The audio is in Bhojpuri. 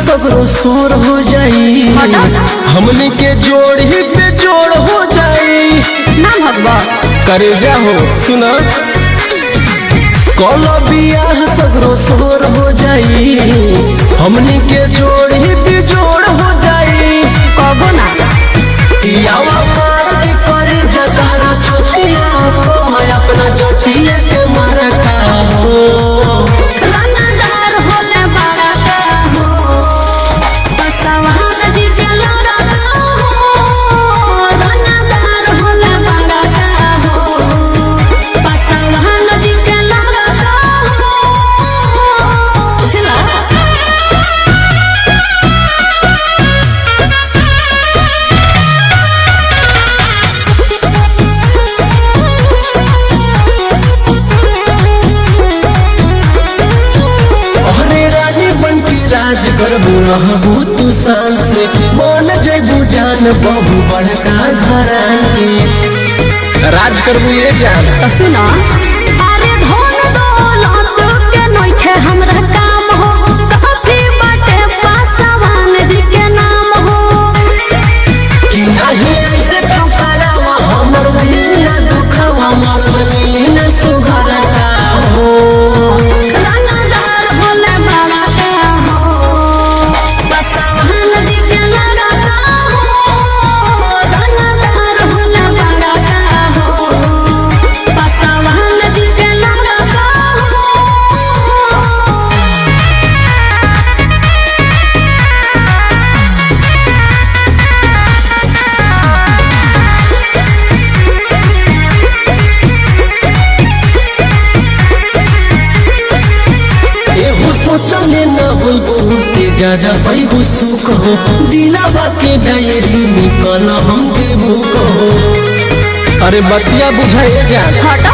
सगरो शोर हो जाई, हमने के जोड़ ही पे जोड़ हो जाई। ना भगवा करे जाओ सुना कल बियाह सगरो शोर हो जाई, हमने के जोड़ ही पे जोड़ हो जाई। कबो ना यावा मार के करे जतारा छोटिया को मैं अपना जोटिया के मार का हो। रंगदार होले बड़ा का हो, बसवान जी के लड़ा का हो। रंगदार होले बड़ा का हो, बसवान जी के लड़ा का हो। चला राज करबू रहबू तू शान से, मान जैबू जान बहु बड़का घरान के। राज करबू ये जान सुना अरे धन दौलत के नइखे हमरा काम हो, काफी बाटे पासवान जी के नाम हो। कि नहीं ऐसे ठुकरावा हमर दिल ना दुखवा मरनी न सुघर का हो। रंगदार होले बड़ा का हो, बसवान जी के लड़ा का हो। रंगदार होले बड़ा का हो, बसवान जी के लड़ा का हो। सोचले न होई से ज्यादा पैबू सुख हो, दिलावा के डायरी में कल हम देबू हो। अरे बतिया बुझाए जान हटा